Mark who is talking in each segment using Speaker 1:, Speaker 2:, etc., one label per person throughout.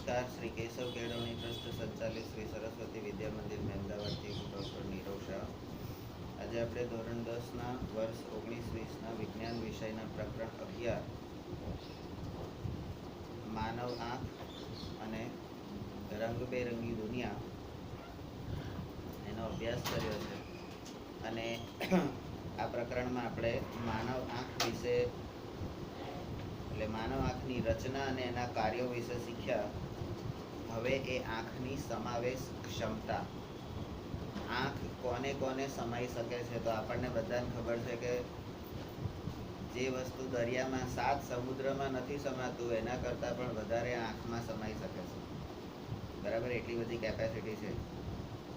Speaker 1: નમસ્કાર. શ્રી કેશવ કેળવણી ટ્રસ્ટ સંચાલિત શ્રી સરસ્વતી વિદ્યા મંદિર મહેમદાવાદથી હું ડૉક્ટર નીરવ શાહ. આજે આપણે ધોરણ 10ના વર્ષ 19-20ના વિજ્ઞાન વિષયના પ્રકરણ 11 માનવ આંખ અને રંગબેરંગી દુનિયા એનો અભ્યાસ કર્યો છે. અને આ પ્રકરણમાં આપણે માનવ આંખ વિશે એટલે માનવ આંખની રચના અને એના કાર્યો વિશે શીખ્યા. હવે એ આંખની સમાવેશ ક્ષમતા, આંખ કોને કોને સમાઈ શકે છે? તો આપણને બધાને ખબર છે કે જે વસ્તુ દરિયામાં 7 સમુદ્રમાં નથી સમાતું એના કરતાં પણ વધારે આંખમાં સમાઈ શકે છે. બરાબર, એટલી બધી કેપેસિટી છે.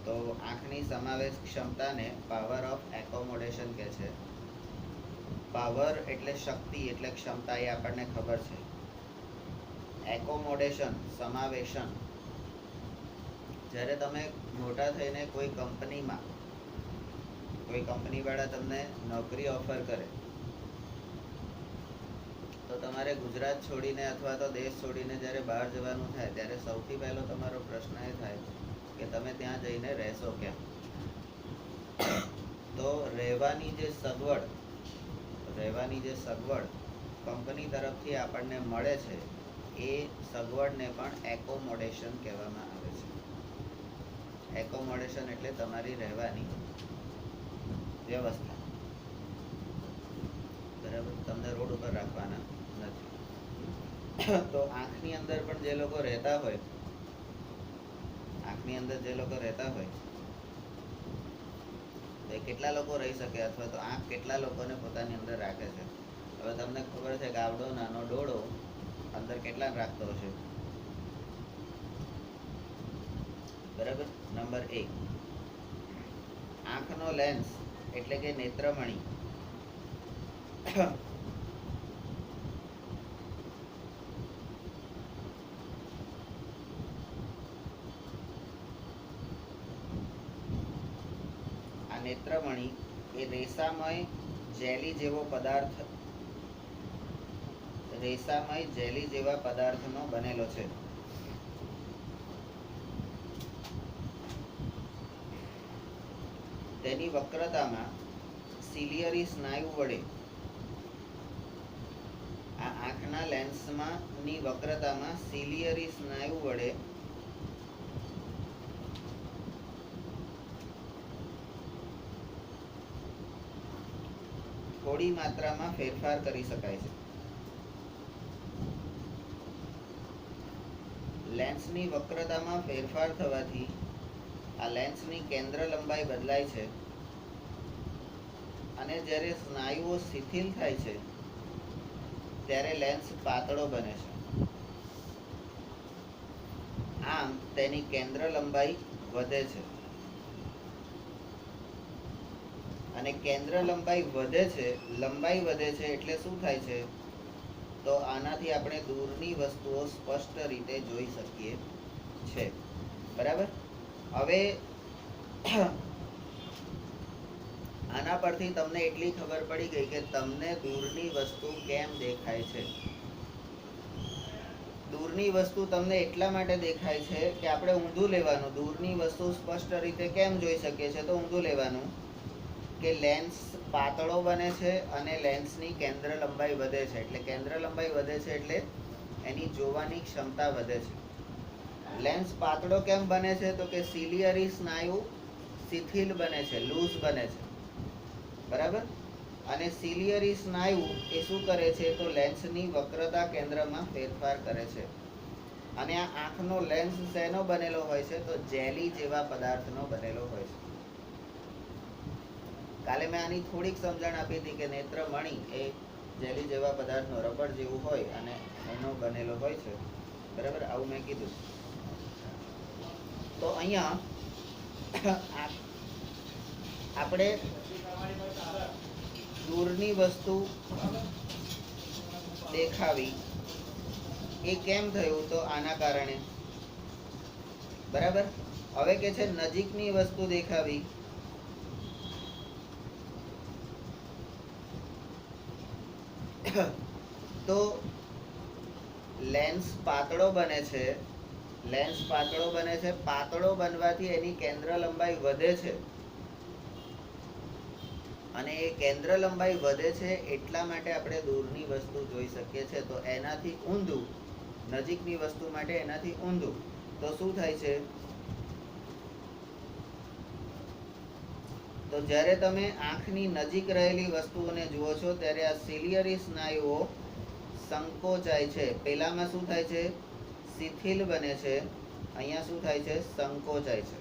Speaker 1: તો આંખની સમાવેશ ક્ષમતાને પાવર ઓફ એકોમોડેશન કહે છે. પાવર એટલે શક્તિ, એટલે ક્ષમતા, એ આપણને ખબર છે. એકોમોડેશન, સમાવેશન, જ્યારે તમે મોટા થઈને કોઈ કંપનીવાળા તમને નોકરી ઓફર કરે તો તમારે ગુજરાત છોડીને અથવા તો દેશ છોડીને જ્યારે બહાર જવાનું થાય ત્યારે સૌથી પહેલો તમારો પ્રશ્ન એ થાય કે તમે ત્યાં જઈને રહેશો કેમ? તો રહેવાની જે સગવડ કંપની તરફથી આપણને મળે છે એ સગવડને પણ એકોમોડેશન કહેવામાં આવે છે. એકોમોડેશન એટલે તમારી રહેવાની વ્યવસ્થા. બરાબર, તમને રોડ ઉપર રાખવાના નથી. તો આંખની અંદર પણ જે લોકો રહેતા હોય એ કેટલા લોકો રહી શકે, અથવા તો આંખ કેટલા લોકોને પોતાની અંદર રાખે છે? હવે તમને ખબર છે કે આવડો નાનો ડોળો અંદર કેટલા રાખતો હશે? બરાબર. નંબર 1, આંખનો લેન્સ એટલે કે નેત્રમણી આ નેત્રમણી એ રેસામય જેલી જેવા પદાર્થનો બનેલો છે. તેની વક્રતામાં સિલિયરી સ્નાયુ વડે આ આંખના લેન્સમાંની વક્રતામાં સિલિયરી સ્નાયુ વડે થોડી માત્રામાં ફેરફાર કરી શકાય છે. લેન્સની વક્રતામાં ફેરફાર થવાથી આ લેન્સની કેન્દ્ર લંબાઈ બદલાય છે અને જ્યારે સ્નાયુઓ શિથિલ થાય છે ત્યારે લેન્સ પાતળો બને છે. આમ તેની કેન્દ્ર લંબાઈ વધે છે. અને કેન્દ્ર લંબાઈ વધે છે એટલે શું થાય છે? તો આનાથી આપણે દૂરની વસ્તુઓ સ્પષ્ટ રીતે જોઈ શકીએ છે. બરાબર. હવે આના પરથી તમને એટલી ખબર પડી ગઈ કે તમને દૂરની વસ્તુ કેમ દેખાય છે. દૂરની વસ્તુ તમને એટલા માટે દેખાય છે કે આપણે ઊંધું લેવાનું. દૂરની વસ્તુ સ્પષ્ટ રીતે કેમ જોઈ શકીએ છીએ? તો ઊંધું લેવાનું કે લેન્સ પાતળો બને છે અને લેન્સની કેન્દ્ર લંબાઈ વધે છે. એટલે કેન્દ્ર લંબાઈ વધે છે એટલે એની જોવાની ક્ષમતા વધે છે. લેન્સ પાતળો કેમ બને છે? તો કે સિલિયરી સ્નાયુ શિથિલ બને છે, લૂઝ બને છે. બરાબર. અને સિલિયરી સ્નાયુ એ શું કરે છે? તો લેન્સની વક્રતા કેન્દ્રમાં ફેરફાર કરે છે. અને આ આંખનો લેન્સ શેનો બનેલો હોય છે? તો જેલી જેવા પદાર્થનો બનેલો હોય છે. કાલે મેં આની થોડીક સમજણ આપી હતી કે નેત્રમણી એ જેલી જેવા પદાર્થનો, રબર જેવું હોય અને એનો બનેલો હોય છે. બરાબર, આવું મેં કીધું. તો અહીંયા આપણે દૂરની વસ્તુ દેખાવી એ કેમ થયું? તો આના કારણે. બરાબર. હવે કે છે નજીકની વસ્તુ દેખાવી તો લેન્સ પાતળો બને છે લેન્સ પાતળો બને છે. પાતળો બનવાથી એની કેન્દ્ર લંબાઈ વધે છે, અને એ કેન્દ્ર લંબાઈ વધે છે એટલા માટે આપણે દૂરની વસ્તુ જોઈ શકીએ છીએ. તો એનાથી ઊંધું, નજીકની વસ્તુ માટે એનાથી ઊંધું. તો શું થાય છે? તો જ્યારે તમે આંખની નજીક રહેલી વસ્તુઓને જુઓ છો ત્યારે આ સિલિયરી સ્નાયુઓ સંકોચાય છે. પેલામાં શું થાય છે? શિથિલ બને છે. અહીંયા શું થાય છે? સંકોચાય છે.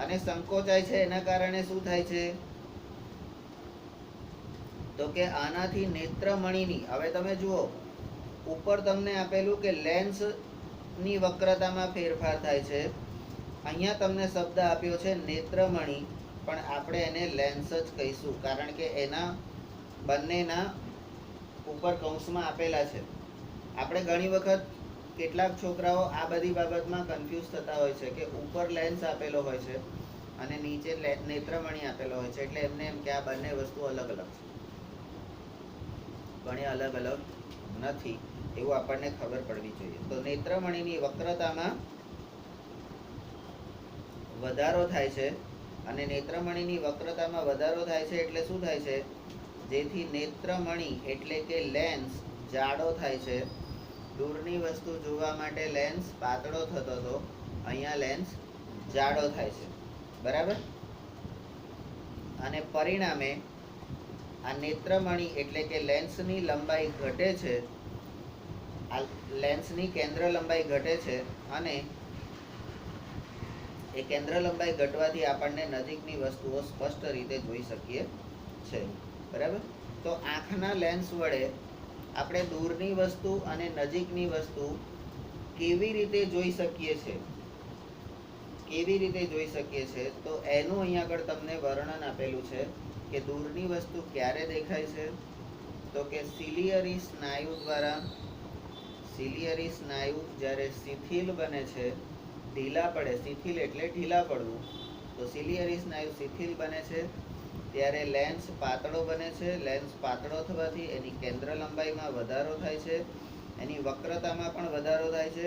Speaker 1: અને સંકોચાય છે એના કારણે શું થાય છે? તો કે આનાથી નેત્રમણીની, હવે તમે જુઓ ઉપર તમને આપેલું કે લેન્સ ની વક્રતામાં ફેરફાર થાય છે. અહીંયા તમને શબ્દ આપ્યો છે નેત્રમણી, પણ આપણે એને લેન્સ જ કહીશું, કારણ કે એના બંનેના ઉપર કૌંસમાં આપેલા છે. આપણે ઘણી વખત કેટલાક છોકરાઓ આ બધી બાબતમાં કન્ફ્યુઝ થતા હોય છે કે ઉપર લેન્સ આપેલો હોય છે અને નીચે નેત્રમણી આપેલો હોય છે, એટલે એમને એમ કે આ બંને વસ્તુ અલગ અલગ છે. પણ એ અલગ અલગ નથી, એવું આપણને ખબર પડવી જોઈએ. તો નેત્રમણીની વક્રતામાં વધારો થાય છે, અને નેત્રમણીની વક્રતામાં વધારો થાય છે એટલે શું થાય છે? જેથી નેત્રમણી એટલે કે લેન્સ જાડો થાય છે. દૂરની વસ્તુ જોવા માટે લેન્સ પાતળો થતો હતો, અહીંયા લેન્સ જાડો થાય છે. બરાબર? અને પરિણામે આ નેત્રમણી એટલે કે લેન્સની લંબાઈ ઘટે છે. આ લેન્સની કેન્દ્ર લંબાઈ ઘટે છે, અને એ કેન્દ્ર લંબાઈ ઘટવાથી આપણને નજીકની વસ્તુઓ સ્પષ્ટ રીતે જોઈ શકીએ છે. બરાબર? તો આંખના લેન્સ વડે આપણે દૂરની વસ્તુ અને નજીકની વસ્તુ કેવી રીતે જોઈ શકીએ છીએ? કેવી રીતે જોઈ શકીએ છીએ? તો એનું અહીંયા આગળ તમને વર્ણન આપેલું છે કે દૂરની વસ્તુ ક્યારે દેખાય છે? તો કે સિલિયરી સ્નાયુ દ્વારા. સિલિયરી સ્નાયુ જ્યારે શિથિલ બને છે, ઢીલા પડે, શિથિલ એટલે ઢીલા પડવું, તો સિલિયરી સ્નાયુ શિથિલ બને છે ત્યારે લેન્સ પાતળો બને છે. લેન્સ પાતળો થવાથી એની કેન્દ્ર લંબાઈમાં વધારો થાય છે, એની વક્રતામાં પણ વધારો થાય છે,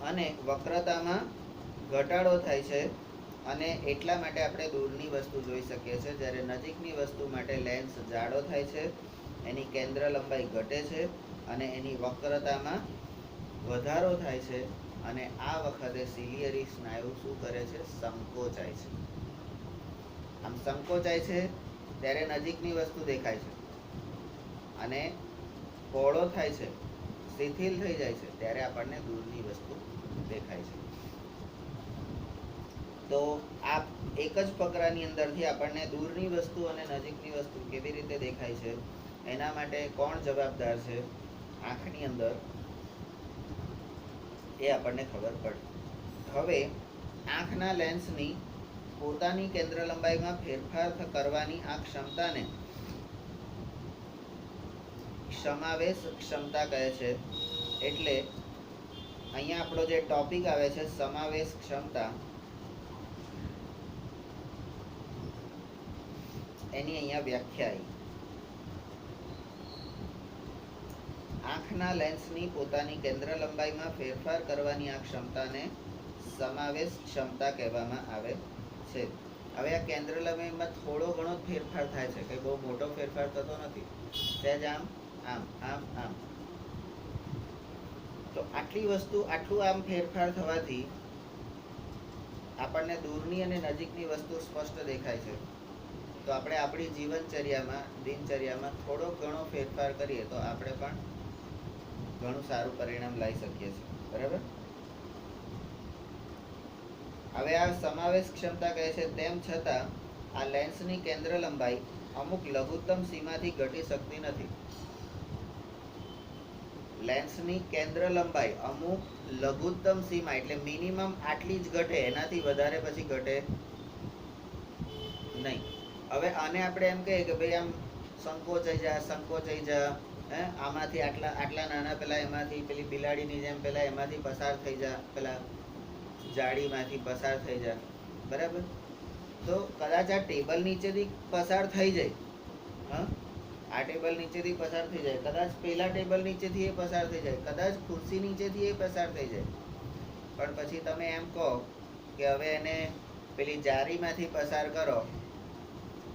Speaker 1: અને વક્રતામાં ઘટાડો થાય છે. અને એટલા માટે આપણે દૂરની વસ્તુ જોઈ શકીએ છીએ. જ્યારે નજીકની વસ્તુ માટે લેન્સ જાડો થાય છે, એની કેન્દ્ર લંબાઈ ઘટે છે, અને એની વક્રતામાં વધારો થાય છે. અને આ વખતે સિલિયરી સ્નાયુ શું કરે છે? સંકોચાય છે. આમ સંકોચાય છે ત્યારે નજીકની વસ્તુ દેખાય છે, અને પહોળો થાય છે, શિથિલ થઈ જાય છે ત્યારે આપણને દૂરની વસ્તુ દેખાય છે. તો આ એક જ ફકરાની અંદરથી આપણને દૂરની વસ્તુ અને નજીકની વસ્તુ કેવી રીતે દેખાય છે એના માટે કોણ જવાબદાર છે આંખની અંદર, એ આપણને ખબર પડે. હવે આંખના લેન્સની પોતાની કેન્દ્ર લંબાઈમાં ફેરફાર કરવાની આ ક્ષમતાને સમાવેશ ક્ષમતા કહે છે. એટલે અહીંયા આપણો જે ટોપિક આવે છે સમાવેશ ક્ષમતા, એની અહીંયા વ્યાખ્યા આવી. આંખના લેન્સની પોતાની કેન્દ્ર લંબાઈમાં ફેરફાર કરવાની આ ક્ષમતાને સમાવેશ ક્ષમતા કહેવામાં આવે છે. હવે આ કેન્દ્ર લંબાઈમાં થોડો ઘણો ફેરફાર થાય છે, કંઈ બહુ મોટો ફેરફાર થતો નથી, સહેજ આમ આમ આમ આમ. તો આટલી વસ્તુ, આટલું આમ ફેરફાર થવાથી આપણને દૂરની અને નજીકની વસ્તુ સ્પષ્ટ દેખાય છે. તો આપણે આપણી જીવનચર્યામાં, દિનચર્યામાં થોડો ઘણો ફેરફાર કરીએ તો આપણે પણ ઘણું સારું પરિણામ લાવી શકીએ છીએ. બરાબર? હવે આ સમાવેશ ક્ષમતા કહે છે તેમ છતાં આ લેન્સની કેન્દ્ર લંબાઈ અમુક લઘુત્તમ સીમાથી ઘટી શકતી નથી. લેન્સની કેન્દ્ર લંબાઈ અમુક લઘુત્તમ સીમા એટલે મિનિમમ આટલી જ ઘટે, એનાથી વધારે પછી ઘટે નહીં. હવે આને આપણે એમ કહીએ કે ભાઈ આમ સંકોચાઈ જા, આમાંથી આટલા નાના પેલા એમાંથી પેલી બિલાડીની જેમ પેલા એમાંથી પસાર થઈ જા, પેલા જાળીમાંથી પસાર થઈ જા. બરાબર? તો કદાચ આ ટેબલ નીચેથી પસાર થઈ જાય, આ ટેબલ નીચેથી પસાર થઈ જાય, કદાચ પેલા ટેબલ નીચેથી એ પસાર થઈ જાય, કદાચ ખુરશી નીચેથી એ પસાર થઈ જાય, પણ પછી તમે એમ કહો કે હવે એને પેલી જારીમાંથી પસાર કરો,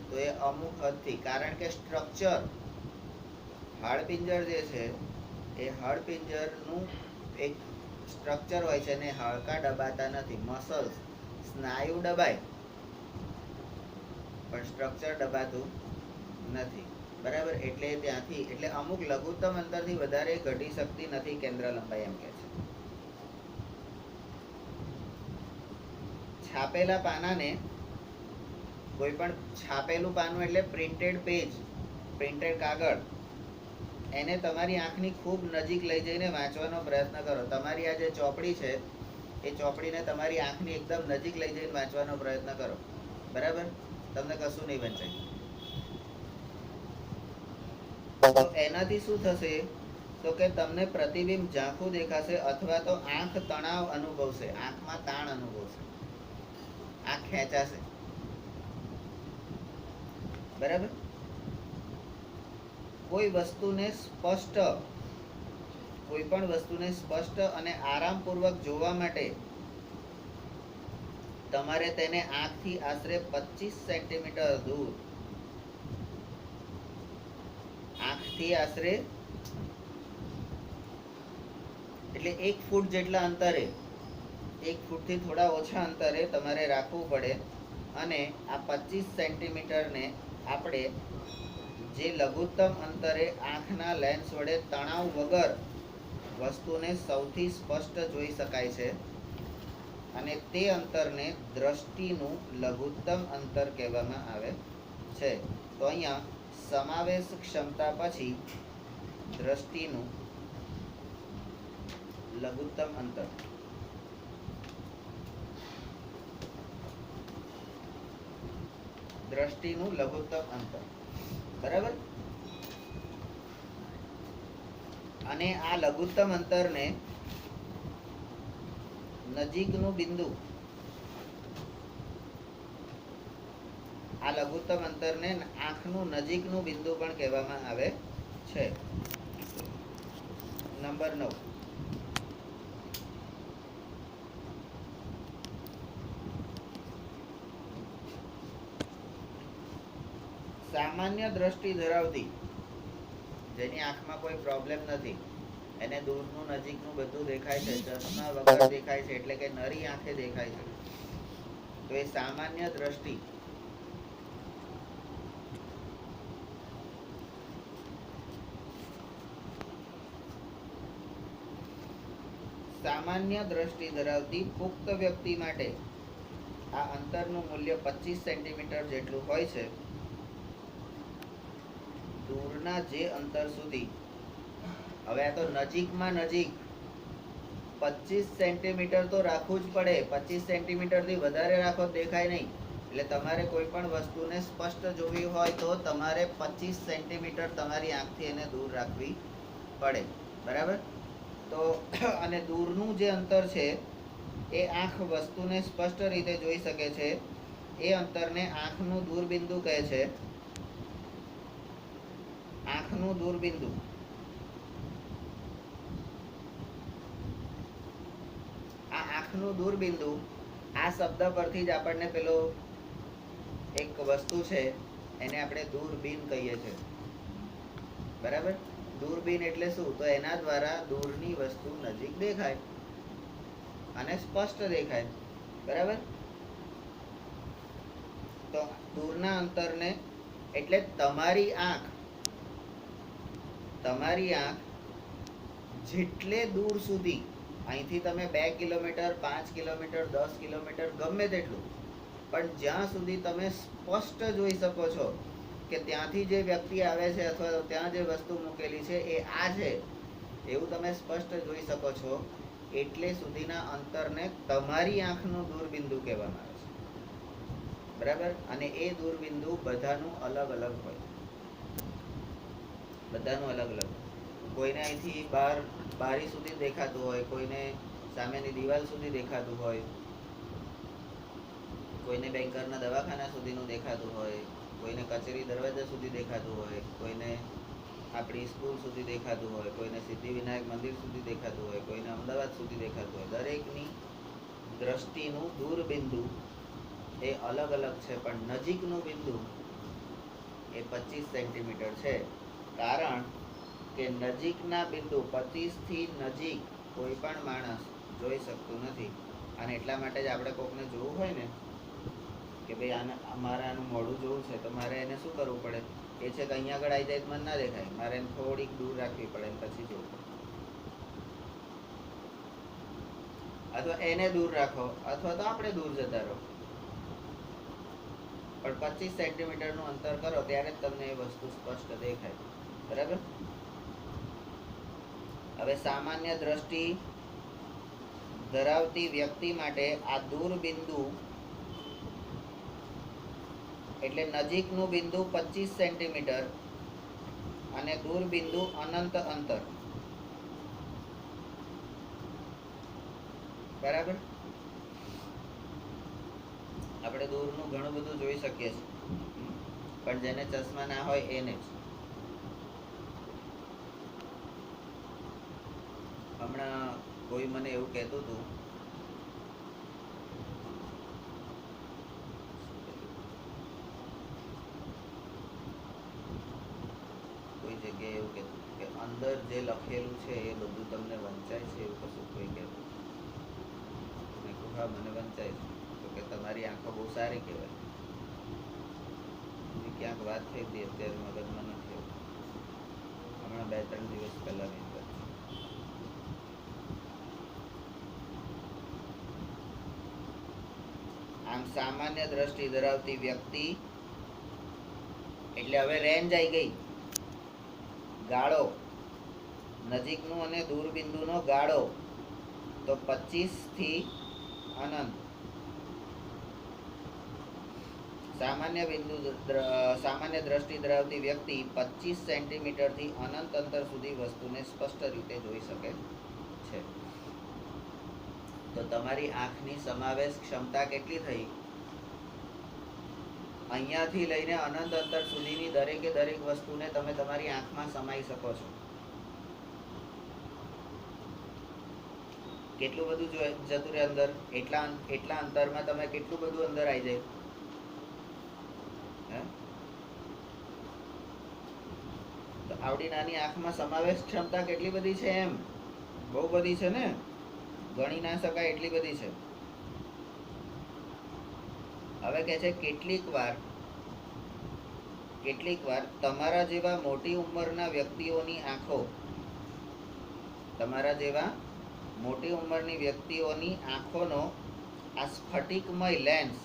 Speaker 1: તો એ અમુક હદથી, કારણ કે સ્ટ્રક્ચર હાડપિંજર જે છે એ હાડપિંજરનું એક સ્ટ્રક્ચર હોય છે ને હાડકા દબાતા નથી, મસલ્સ સ્નાયુ દબાય પણ સ્ટ્રક્ચર દબાતું નથી, બરાબર. એટલે ત્યાંથી એટલે અમુક લઘુત્તમ અંતરથી વધારે ઘટી શકતી નથી કેન્દ્ર લંબાઈ, એમ કે છે. છાપેલા પાનાને, કોઈ પણ છાપેલું પાનું એટલે પ્રિન્ટેડ પેજ, પ્રિન્ટેડ કાગળ, એને તમારી આંખની ખૂબ નજીક લઈ જઈને વાંચવાનો પ્રયત્ન કરો. તમારી આ જે ચોપડી છે એ ચોપડીને તમારી આંખની એકદમ નજીક લઈ જઈને વાંચવાનો પ્રયત્ન કરો, બરાબર. તમને કશું નહીં વંચાય. તો એનાથી શું થશે તો કે તમને પ્રતિબિંબ ઝાંખું દેખાશે, અથવા તો આંખ તણાવ અનુભવશે, આંખમાં તાણ અનુભવશે, આંખ ખેંચાશે, બરાબર. કોઈ પણ વસ્તુને સ્પષ્ટ અને આરામપૂર્વક જોવા માટે તમારે તેને આંખથી આશરે 25 સેન્ટીમીટર દૂર, આંખથી આશરે એટલે 1 ફૂટ જેટલા અંતરે, 1 ફૂટથી થોડા ઓછા અંતરે તમારે રાખવું પડે. અને આ 25 સેન્ટીમીટરને આપણે જે લઘુત્તમ અંતરે આંખના લેન્સ વડે તણાવ વગર વસ્તુને સૌથી સ્પષ્ટ જોઈ શકાય છે, અને તે અંતરને દ્રષ્ટિનું લઘુત્તમ અંતર કહેવામાં આવે છે. તો અહીંયા સમાવેશ ક્ષમતા પછી દ્રષ્ટિનું લઘુત્તમ અંતર, દ્રષ્ટિનું લઘુત્તમ અંતર, બરાબર. અને આ લઘુત્તમ અંતરને નજીકનું બિંદુ, આ લઘુત્તમ અંતરને આંખનું નજીકનું બિંદુ પણ કહેવામાં આવે છે. નંબર 9, સામાન્ય દ્રષ્ટિ ધરાવતી, જેની આંખમાં કોઈ પ્રોબ્લેમ નથી, એને દૂરનું નજીકનું બધું દેખાય છે, ચશ્મા વગર દેખાય છે, એટલે કે નરી આંખે દેખાય છે, તો એ સામાન્ય દ્રષ્ટિ. સામાન્ય દ્રષ્ટિ ધરાવતી પુખ્ત વ્યક્તિ માટે આ અંતરનું મૂલ્ય 25 સેન્ટીમીટર જેટલું હોય છે. દૂરના જે અંતર સુધી, હવે આ તો નજીકમાં નજીક 25 સેન્ટીમીટર તો રાખવું જ પડે. 25 સેન્ટીમીટરથી વધારે રાખો દેખાય નહીં. એટલે તમારે કોઈ પણ વસ્તુને સ્પષ્ટ જોવી હોય તો તમારે 25 સેન્ટીમીટર તમારી આંખથી એને દૂર રાખવી પડે, બરાબર. તો અને દૂરનું જે અંતર છે એ આંખ વસ્તુને સ્પષ્ટ રીતે જોઈ શકે છે, એ અંતરને આંખનું દૂરબિંદુ કહે છે. આંખનું દૂરબિંદુ. આ આંખનું દૂરબિંદુ, આ શબ્દ પરથી જ આપણને પેલો એક વસ્તુ છે એને આપણે દૂરબીન કહીએ છીએ, બરાબર. દૂરબીન એટલે શું? તો એના દ્વારા દૂરની વસ્તુ નજીક દેખાય અને સ્પષ્ટ દેખાય, બરાબર. તો દૂરના અંતરને એટલે તમારી આંખ જેટલે દૂર સુધી, અહીંથી તમે 2 કિલોમીટર, 5 કિલોમીટર, 10 કિલોમીટર, ગમે તેટલું, પણ જ્યાં સુધી તમે સ્પષ્ટ જોઈ શકો છો કે ત્યાંથી જે વ્યક્તિ આવે છે અથવા ત્યાં જે વસ્તુ મૂકેલી છે એ આ છે, એવું તમે સ્પષ્ટ જોઈ શકો છો, એટલે સુધીના અંતરને તમારી આંખનું દૂરબિંદુ કહેવામાં આવે છે, બરાબર. અને એ દૂરબિંદુ બધાનું અલગ અલગ હોય, બધાનું અલગ અલગ. કોઈને અહીંથી બારી સુધી દેખાતું હોય, કોઈને સામેની દિવાલ સુધી દેખાતું હોય, કોઈને બેંકરના દવાખાના સુધીનું દેખાતું હોય, કોઈને કચેરી દરવાજા સુધી દેખાતું હોય, કોઈને આપણી સ્કૂલ સુધી દેખાતું હોય, કોઈને સિદ્ધિવિનાયક મંદિર સુધી દેખાતું હોય, કોઈને અમદાવાદ સુધી દેખાતું હોય. દરેકની દ્રષ્ટિનું દૂર બિંદુ એ અલગ અલગ છે, પણ નજીકનું બિંદુ એ 25 સેન્ટીમીટર છે. કારણ કે નજીકના બિંદુ 25 થી નજીક કોઈ પણ માણસ જોઈ શકતું નથી. અને એટલા માટે જ આપણે કોકને જોવું હોય ને કે ભાઈ મારે આનું મોઢું જોવું છે, તો મારે એને શું કરવું પડે? એ છે કે અહીંયા આગળ આવી જાય તો મને ના દેખાય, મારે એને થોડીક દૂર રાખવી પડે પછી જોવું. અથવા એને દૂર રાખો અથવા તો આપણે દૂર જતા રહો, પણ 25 સેન્ટીમીટરનું અંતર કરો ત્યારે જ તમને એ વસ્તુ સ્પષ્ટ દેખાય. બરાબર? હવે સામાન્ય દ્રષ્ટિ ધરાવતી વ્યક્તિ માટે આ દૂર બિંદુ એટલે નજીકનું બિંદુ 25 સેન્ટીમીટર અને દૂર બિંદુ અનંત અંતર. બરાબર? આપણે દૂરનું ઘણું બધું જોઈ શકીએ છીએ, પણ જેને ચશ્મા ના હોય એને જ. હમણાં કોઈ મને એવું કહેતું હતું, કોઈ જગ્યાએ એવું કહેતું કે અંદર જે લખેલું છે એ બધું તમને વંચાય છે, એવું કશું કોઈ કહેતું. મેં કહ્યું હા, મને વંચાય છે. તો કે તમારી આંખો બહુ સારી કહેવાય. ક્યાંક વાત થઈ હતી, અત્યારે મગજમાં નથી આવતું. હમણાં 2-3 દિવસ પહેલાની વાત. આમ સામાન્ય દ્રષ્ટિ ધરાવતી વ્યક્તિ એટલે હવે રેન્જ આવી ગઈ, ગાળો, નજીકનું અને દૂર બિંદુનો ગાળો તો 25 થી અનંત. સામાન્ય દ્રષ્ટિ ધરાવતી વ્યક્તિ 25 સેન્ટીમીટર થી અનંત અંતર સુધી વસ્તુને સ્પષ્ટ રીતે જોઈ શકે છે. તો તમારી આંખની સમાવેશ ક્ષમતા કેટલી થઈ? અહીંયાથી લઈને અનંત અંતર સુધીની દરેકે દરેક વસ્તુને તમે તમારી આંખમાં સમાઈ શકો છો. કેટલું બધું જતું રહે અંદર, એટલા અંતરમાં તમે કેટલું બધું અંદર આવી જાય. તો આવડી નાની આંખમાં સમાવેશ ક્ષમતા કેટલી બધી છે? એમ બહુ બધી છે ને, ગણી ના શકાય એટલી બધી છે. હવે કે છે કેટલીક વાર તમારા જેવા મોટી ઉંમરના વ્યક્તિઓની આંખો, તમારા જેવા મોટી ઉંમરની વ્યક્તિઓની આંખોનો આ સ્ફટિકમય લેન્સ,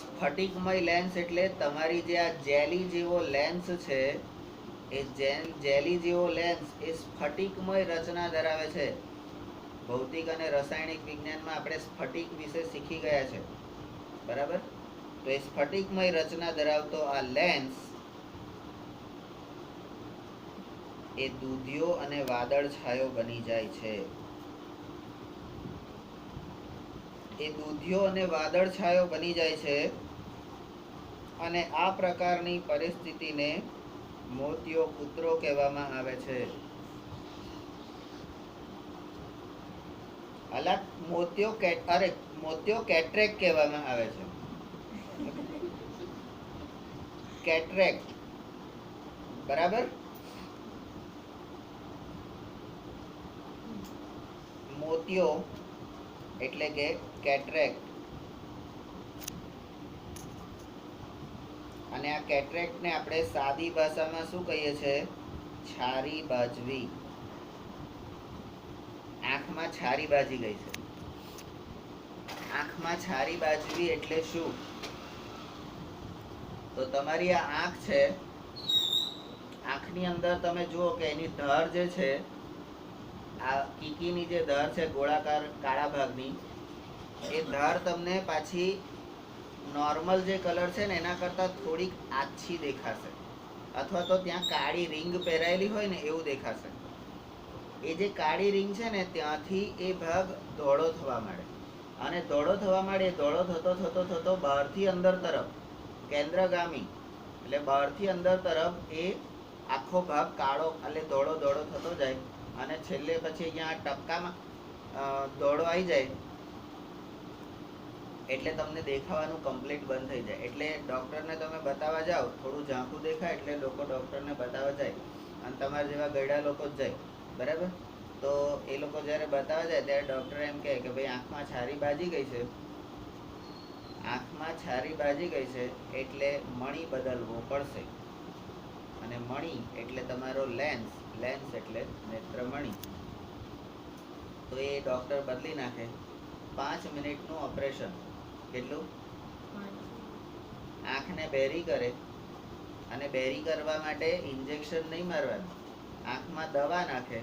Speaker 1: સ્ફટિકમય લેન્સ એટલે તમારી જે આ જેલી જેવો લેન્સ છે, એ જેલી જેવો લેન્સ એ સ્ફટિકમય રચના ધરાવે છે. ભૌતિક અને રાસાયણિક વિજ્ઞાનમાં આપણે સ્ફટિક વિશે શીખી ગયા છે. બરાબર? તો એ સ્ફટિકમય રચના ધરાવતો આ લેન્સ એ દૂધિયો અને વાદળ છાયો બની જાય છે. એ દૂધિયો અને વાદળ છાયો બની જાય છે. અને આ પ્રકારની પરિસ્થિતિને મોતિયો કૂતરો કહેવામાં આવે છે. મોતિયો કેટરેક્ટ કહેવામાં આવે છે. કેટરેક્ટ. બરાબર? મોતિયો એટલે કે કેટરેક્ટ. અને આ કેટરેક્ટને આપણે સાદી ભાષામાં શું કહીએ છીએ? છારી બાજવી. આંખમાં છારી બાજી ગઈ છે. આંખમાં છારી બાજવી એટલે શું? તો તમારી આ આંખ છે, આંખની અંદર તમે જુઓ કે એની ધાર જે છે, આ કીકીની જે ધાર છે ગોળાકાર કાળા ભાગની, એ ધાર તમને પાછી નોર્મલ જે કલર છે ને એના કરતાં થોડીક આછી દેખાશે, અથવા તો ત્યાં કાળી રિંગ પહેરાયેલી હોય ને એવું દેખાશે. એ જે કાળી રિંગ છે ને ત્યાંથી એ ભાગ ધોળો થવા માંડે અને ધોળો થવા માંડે. ધોળો થતો થતો થતો બહારથી અંદર તરફ કેન્દ્રગામી, એટલે બહારથી અંદર તરફ એ આખો ભાગ કાળો એટલે ધોળો ધોળો થતો જાય અને છેલ્લે પછી અહીંયા ટપકામાં ધોળો આવી જાય એટલે તમને દેખાવાનું કમ્પ્લીટ બંધ થઈ જાય. એટલે ડૉક્ટરને તમે બતાવવા જાઓ, થોડું ઝાંખું દેખાય એટલે લોકો ડૉક્ટરને બતાવવા જાય અને તમારા જેવા ગયડા લોકો જ જાય, બરાબર. તો એ લોકો જ્યારે બતાવવા જાય ત્યારે ડૉક્ટર એમ કહે કે ભાઈ આંખમાં છારી બાજી ગઈ છે, આંખમાં છારી બાજી ગઈ છે એટલે મણી બદલવો પડશે. અને મણી એટલે તમારો લેન્સ, લેન્સ એટલે નેત્રમણી. તો એ ડૉક્ટર બદલી નાખે. 5 મિનિટનું ઓપરેશન. કેટલું? આંખને બેરી કરે. અને બેરી કરવા માટે ઇન્જેક્શન નહીં મારવાનું, આંખમાં દવા નાખે.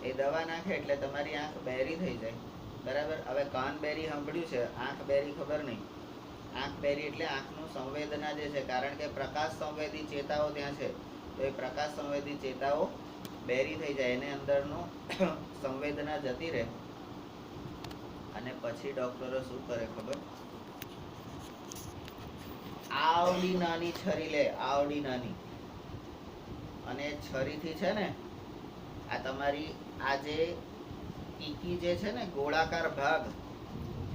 Speaker 1: એ દવા નાખે એટલે તમારી આંખ બેરી થઈ જાય, બરાબર. હવે કાન બેરી સાંભળ્યું છે, આંખ બેરી ખબર નહીં. આંખ બેરી એટલે આંખનું સંવેદના જે છે, કારણ કે પ્રકાશ સંવેદી ચેતાઓ ત્યાં છે, તો એ પ્રકાશ સંવેદી ચેતાઓ બેરી થઈ જાય, એને અંદરનું સંવેદના જતી રહે. અને પછી ડૉક્ટરો શું કરે ખબર? આવડી નાની છરી લે, આવડી નાની, અને છરીથી છે ને આ તમારી આ જે કીકી જે છે ને ગોળાકાર ભાગ,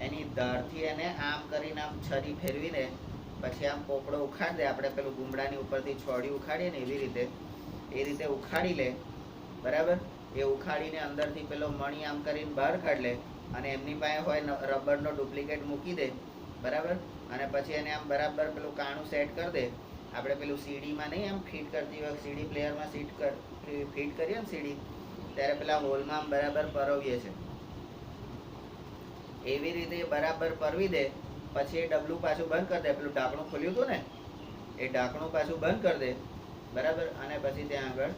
Speaker 1: એની ધારથી એને આમ કરીને આમ છરી ફેરવીને પછી આમ પોપડો ઉખાડી દે. આપણે પેલું ગુમડાની ઉપરથી છોડી ઉખાડીએ ને એવી રીતે, એ રીતે ઉખાડી લે, બરાબર. એ ઉખાડીને અંદરથી પેલો મણી આમ કરીને બહાર કાઢી લે અને એમની પાસે હોય રબરનો ડુપ્લિકેટ મૂકી દે, બરાબર. અને પછી એને આમ બરાબર પેલું કાણું સેટ કરી દે. આપણે પેલું સીડીમાં નહીં આમ ફિટ કરતી વખત સીડી પ્લેયરમાં ફિટ કરીએ ને સીડી, ત્યારે પેલા હોલમાં આમ બરાબર પરવીએ છે, એવી રીતે બરાબર પરવી દે. પછી એ ડબલું પાછું બંધ કરી દે. પેલું ઢાંકણું ખોલ્યું હતું ને એ ઢાંકણું પાછું બંધ કરી દે, બરાબર. અને પછી ત્યાં આગળ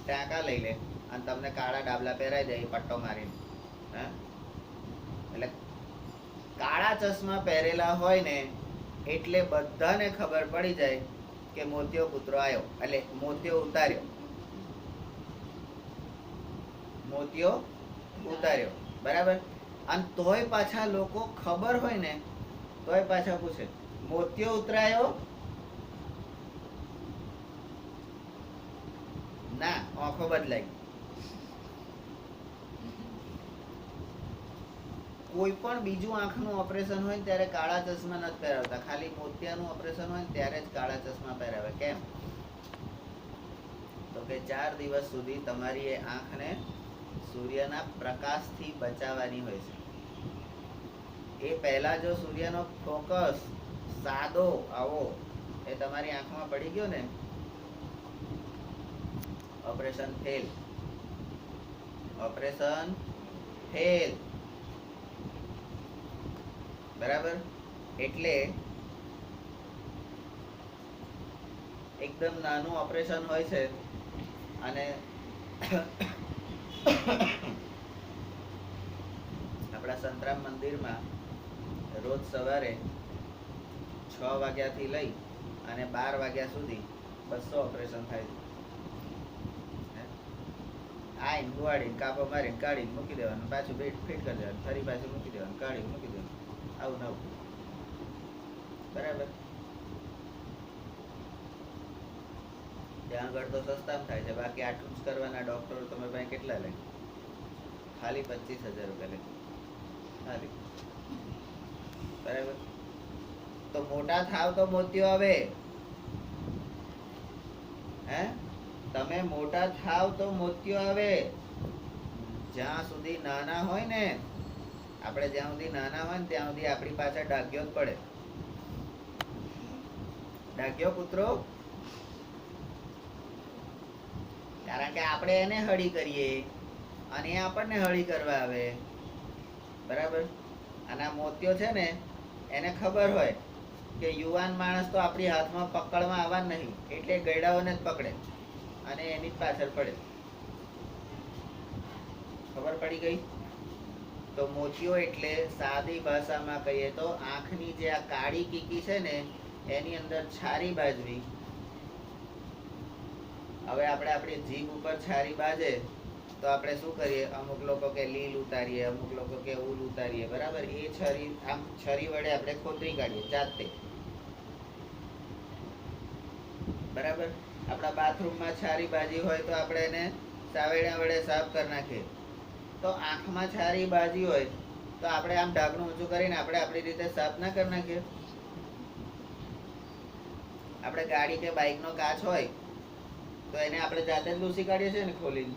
Speaker 1: ટાંકા લઈ લે અને તમને કાળા ડાબલા પહેરાઈ દે એ પટ્ટો મારીને. હા, એટલે કાળા ચશ્મા પહેરેલા હોય ને એટલે બધાને ખબર પડી જાય કે મોતિયો કૂતરો આવ્યો, એટલે મોતિયો ઉતાર્યો, મોતિયો ઉતાર્યો, બરાબર. અને તોય પાછા લોકો ખબર હોય ને તોય પાછા પૂછે મોતિયો ઉતરાયો? ના, આંખો બદલાઈ. કોઈ પણ બીજું આંખનું ઓપરેશન હોય ત્યારે કાળા ચશ્મા નથી પહેરાવતા, ખાલી મોતિયાનું ઓપરેશન હોય ત્યારે જ કાળા ચશ્મા પહેરાવે. કેમ? તો કે 4 દિવસ સુધી તમારી એ આંખને સૂર્યના પ્રકાશથી બચાવવાની હોય છે. એ પહેલા જો સૂર્યનો ફોકસ સાદો આવો એ તમારી આંખમાં પડી ગયો ને, ઓપરેશન ફેલ, ઓપરેશન ફેલ, બરાબર. એટલે એકદમ નાનું ઓપરેશન હોય છે. અને આપણા સંતરામ મંદિરમાં રોજ સવારે 6 વાગ્યાથી લઈ અને 12 વાગ્યા સુધી 200 ઓપરેશન થાય છે. આ ઇન્ગવાડીને કાપો મારીને કાઢીને મૂકી દેવાનું, પાછું ફિટ કરી દેવાનું, ફરી પાછું મૂકી દેવાનું, કાઢીને મૂકી દેવાનું, આવું નવું, બરાબર. ત્યાં આગળ તો સસ્તામાં થાય છે, બાકી આટલું જ કરવાના ડૉક્ટરો તમે પાસે કેટલા લે? ખાલી 25,000 રૂપિયા લે, ખાલી, બરાબર. તો મોટા થાવ તો મોતિયો આવે. હે, તમે મોટા થાવ તો મોતિયો આવે. જ્યાં સુધી નાના હોય ને, આપણે જ્યાં સુધી નાના હોય ને ત્યાં સુધી આપણી પાછળ ડાઘ્યો જ પડે. ડાઘ્યો કૂતરો, કારણ કે આપણે એને હળી કરીએ અને એ આપણને હળી કરવા આવે, બરાબર. અને આ મોતિયો છે ને એને ખબર હોય કે યુવાન માણસ તો આપણી હાથમાં પકડવા આવવા નહીં, એટલે ગયડાઓને જ પકડે અને એની જ પાછળ પડે. ખબર પડી ગઈ? તો મોતિયો એટલે સાદી ભાષામાં કહીએ તો આંખની જે આ કાળી કીકી છે ને એની અંદર છારી બાજવી. હવે આપણે આપણી જીભ ઉપર છારી બાજે તો આપણે શું કરીએ, અમુક લોકો કે લીલ ઉતારીએ, અમુક લોકો કે ઉલ ઉતારીએ, બરાબર. એ છરી આમ છરી વડે આપણે ખોતરી કાઢીએ જાતે, બરાબર. આપણા બાથરૂમમાં છારી બાજી હોય તો આપણે એને સાવેડા વડે સાફ કરી નાખીએ. તો આંખમાં છારી બાજી હોય તો આપણે આમ ઢાંકણું ઊંચું કરીને આપણે આપણી રીતે સાફ ના કરી નાખીએ. આપણે ગાડી કે બાઇકનો કાચ હોય તો એને આપણે જાતે જ લૂસી કાઢીએ છીએ ને ખોલીને.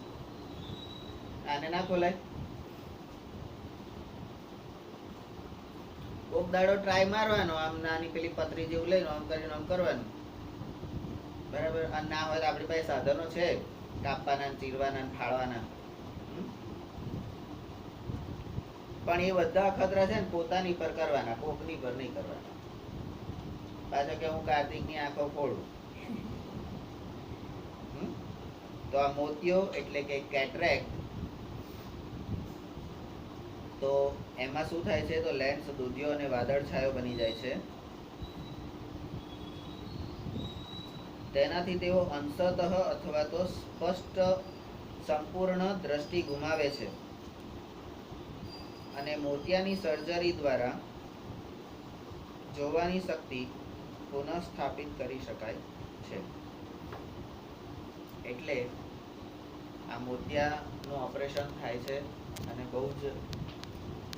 Speaker 1: આને ના ખોલાય. કોક દાડો ટ્રાય મારવાનો, આમ નાની પેલી પતરી જેવું લઈને આમ કરીને આમ કરવાનું, બરાબર. અને ના હોય તો આપણી પાસે સાધનો છે કાપવાના, ચીરવાના, ફાળવાના. પણ એ બધા અખતરા છે ને પોતાની પર કરવાના, કોકની પર નહીં કરવાના. પાછો કે હું કાર્તિકની આંખો ફોડું. તો આ મોતિયો એટલે કે કેટરેક્ટ, તો એમાં શું થાય છે, તો લેન્સ દૂધિયો અને વાદળછાયો બની જાય છે. તેનાથી તેઓ અંશતઃ અથવા તો સ્પષ્ટ સંપૂર્ણ દ્રષ્ટિ ગુમાવે છે અને મોતિયાની સર્જરી દ્વારા જોવાની શક્તિ પુનઃસ્થાપિત કરી શકાય છે. એટલે આ મોતિયાનું ઓપરેશન થાય છે અને બહુ જ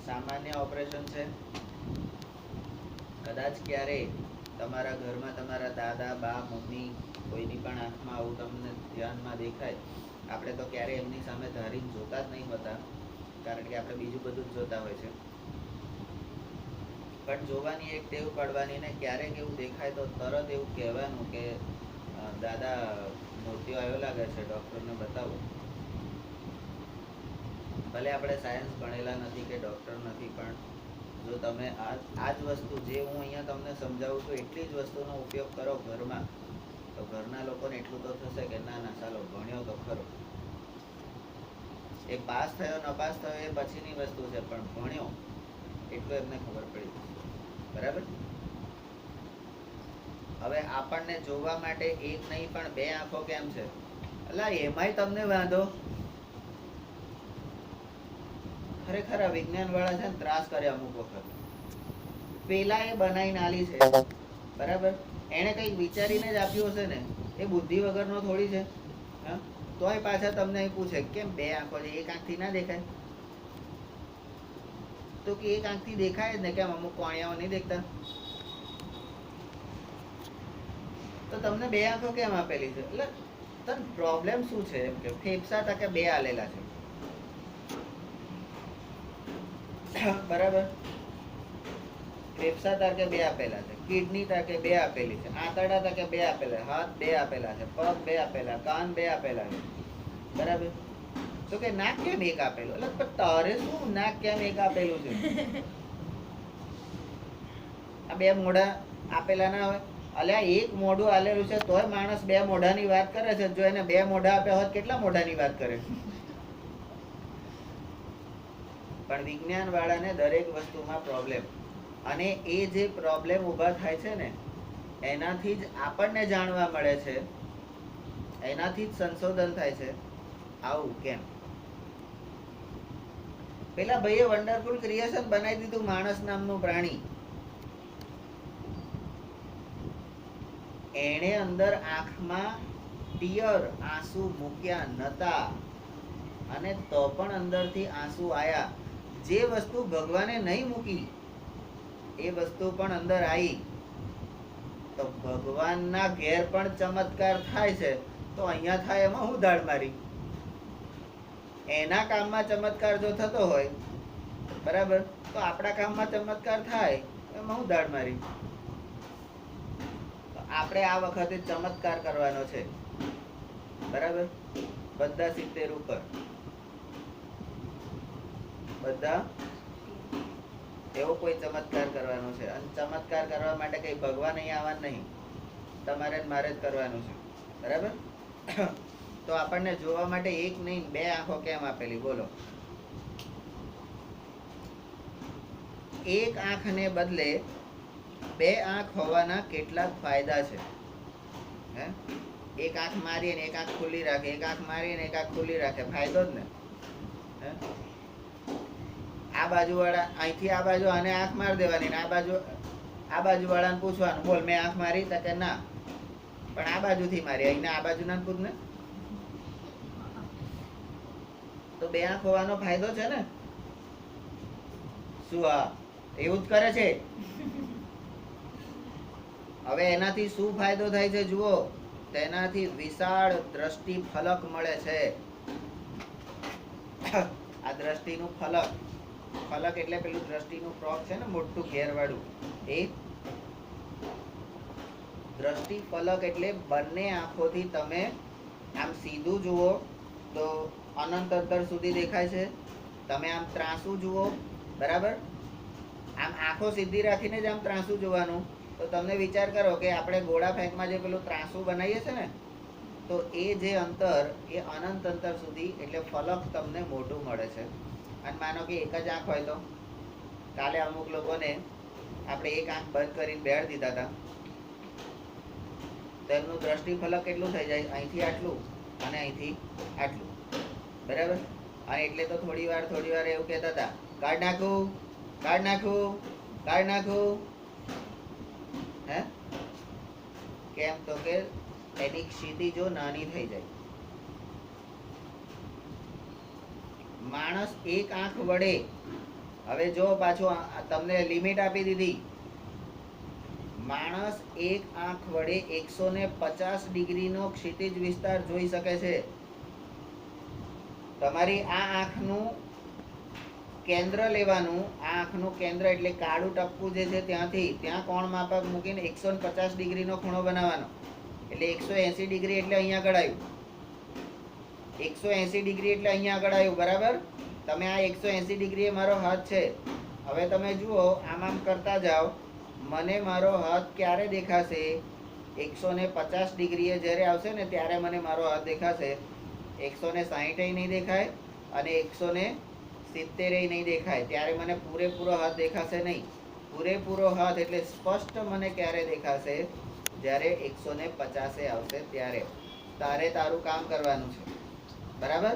Speaker 1: સામાન્ય ઓપરેશન છે. કદાચ ક્યારે તમારા ઘરમાં તમારા દાદા, બા, મમ્મી કોઈની પણ આંખમાં આવું તમને ધ્યાનમાં દેખાય, આપણે તો ક્યારે એમની સામે ધારીને જોતા જ નહીં હોતા, કારણ કે આપણે બીજું બધું જ જોતા હોય છે. પણ જોવાની એક ટેવ પાડવાની ને ક્યારેક એવું દેખાય તો તરત એવું કહેવાનું કે દાદા મોતિયો આવ્યો લાગે છે, ડૉક્ટરને બતાવો. ભલે આપણે સાયન્સ ભણેલા નથી કે ડૉક્ટર નથી, પણ જો તમે આ જ વસ્તુ જે હું અહીંયા તમને સમજાવું છું એટલી જ વસ્તુનો ઉપયોગ કરો ઘરમાં, તો ઘરના લોકોને એટલું તો થશે કે ના ના ચાલો ભણ્યો તો ખરો. એ પાસ થયો નપાસ થયો એ પછીની વસ્તુ છે, પણ ભણ્યો એટલું એમને ખબર પડી, બરાબર. હવે આપણને જોવા માટે એક નહીં પણ બે આંખો કેમ છે? અલા એમાંય તમને વાંધો. ખરેખર આ વિજ્ઞાન વાળા છે ને ત્રાસ કરે અમુક વખત. પેલા એ બનાવીને આલી છે, બરાબર. એને કંઈક વિચારીને જ આપ્યું હશે ને, એ બુદ્ધિ વગરનો થોડી છે. હા, તોય પાછા તમને અહીં પૂછે કેમ બે આંખો છે, એક આંખથી ના દેખાય? તો કે એક આંખથી દેખાય જ ને, કેમ અમુક કોણિયાઓ નહીં દેખતા? તો તમને બે આંખો કેમ આપેલી છે? એટલે તને પ્રોબ્લેમ શું છે? એમ કે ફેફસા તકે બે આલેલા છે, બરાબર. ફેફસા તાકે બે આપેલા છે, કિડની તાકે બે આપેલી છે, આંતરડા તાકે બે આપેલા, હાથ બે આપેલા છે, પગ બે આપેલા, કાન બે આપેલા છે, બરાબર. તો કે નાક કેમ એક આપેલું? એટલે તારે શું નાક કેમ એક આપેલું છે? આ બે મોઢા આપેલા ના હોય? અલ્યા એક મોઢું આલેલું છે તોય માણસ બે મોઢાની વાત કરે છે. જો એને બે મોઢા આપ્યા હોત કેટલા મોઢાની વાત કરે? પણ વિજ્ઞાન વાળાને દરેક વસ્તુમાં પ્રોબ્લેમ, અને એ જે પ્રોબ્લેમ ઊભા થાય છે ને એનાથી જ આપણને જાણવા મળે છે, એનાથી જ સંશોધન થાય છે. આવું કેમ? પેલા ભાઈએ વન્ડરફુલ ક્રિએશન બનાવી દીધું, માણસ નામનું પ્રાણી. એણે અંદર આંખમાં ટીયર આંસુ મૂક્યા નતા, અને તો પણ અંદરથી આંસુ આયા. જે વસ્તુ ભગવાને નહીં મૂકી એ વસ્તુ પણ અંદર આવી. તો ભગવાનના ઘેર પણ ચમત્કાર થાય છે, તો અહીંયા થાય એમાં હું દાળ મારી? એના કામમાં ચમત્કાર જો થતો હોય, બરાબર, તો આપણા કામમાં ચમત્કાર થાય એમાં હું દાળ મારી? આપણે આ વખતે ચમત્કાર કરવાનો છે, બરાબર. બધા 70 ઉપર, બધા એવો કોઈ ચમત્કાર કરવાનો છે. અને ચમત્કાર કરવા માટે કઈ ભગવાન અહીંયા આવવાનું નહીં, તમારે મારે જ કરવાનું છે, બરાબર. તો આપણને જોવા માટે એક નહીં બે આંખો કેમ આપેલી? બોલો. એક આંખને બદલે બે આંખ હોવાના કેટલાક ફાયદા છે. હે, એક આંખ મારી અને એક આંખ ખુલ્લી રાખે, એક આંખ મારી અને એક આંખ ખુલ્લી રાખે, ફાયદો જ ને. આ બાજુ વાળા અહીંથી આ બાજુ આને આંખ મારી દેવાની ને આ બાજુ વાળાને પૂછવાનું, બોલ મેં આંખ મારી? તો કે ના, પણ આ બાજુથી મારી. અહીંને આ બાજુ ના પૂછ ને. તો બે આંખ હોવાનો ફાયદો છે ને. શું? હા, એવું જ કરે છે. હવે એનાથી શું ફાયદો થાય છે જુઓ. તેનાથી વિશાળ દ્રષ્ટિ ફલક મળે છે. આ દ્રષ્ટિનું ફલક, ફલક એટલે પેલું દ્રષ્ટિનું ફ્રોક છે ને, મોટું ઘેરવાળું. એ દ્રષ્ટિ ફલક એટલે બંને આંખોથી તમે આમ સીધું જુઓ તો અનંત અંતર સુધી દેખાય છે. તમે આમ ત્રાંસુ જુઓ, બરાબર, આમ આંખો સીધી રાખીને જ આમ ત્રાંસુ જોવાનું. તો તમને વિચાર કરો કે આપણે ગોળા ફેંકમાં જે પેલું ત્રાંસુ બનાવીએ છીએ ને, તો એ જે અંતર એ અનંત અંતર સુધી, એટલે ફલક તમને મોટું મળે છે. અને માનો કે એક જ આંખ હોય તો કાલે અમુક લોકોને આપણે એક આંખ બંધ કરીને બેહાડી દીધા હતા, તો એમનું દ્રષ્ટિ ફલક કેટલું થઈ જાય? અહીંથી આટલું અને અહીંથી આટલું, બરાબર. અને એટલે તો થોડી વાર એવું કહેતા હતા, કાઢ નાખું, કાઢ નાખું, કાઢ નાખું. હે કેમ? તો કે એની ક્ષિતિજો નાની થઈ જાય. માણસ એક આંખ વડે, હવે જો પાછું તમને લિમિટ આપી દીધી, માણસ એક આંખ વડે 150 ડિગ્રીનો ક્ષિતિજ વિસ્તાર જોઈ શકે છે. તમારી આ આંખનું કેન્દ્ર લેવાનું, આ આંખનું કેન્દ્ર એટલે કાળું ટપકું જે છે ત્યાંથી ત્યાં કોણ માપક મૂકીને 150 ડિગ્રીનો ખૂણો બનાવવાનો. એટલે 180 ડિગ્રી એટલે અહીંયા આગળ આવ્યું. 180 ડિગ્રી એટલે અહીંયા આગળ આવ્યું, બરાબર. તમે આ 180 ડિગ્રી મારો હાથ છે. હવે તમે જુઓ, આમ આમ કરતા જાઓ, મને મારો હાથ ક્યારે દેખાશે? 150 ડિગ્રીએ જ્યારે આવશે ને ત્યારે મને મારો હાથ દેખાશે. 160 નહીં દેખાય અને 170 નહીં દેખાય. ત્યારે મને પૂરેપૂરો હાથ દેખાશે નહીં. પૂરેપૂરો હાથ એટલે સ્પષ્ટ મને ક્યારે દેખાશે? જ્યારે 150 આવશે ત્યારે. તારે તારું કામ કરવાનું છે, બરાબર.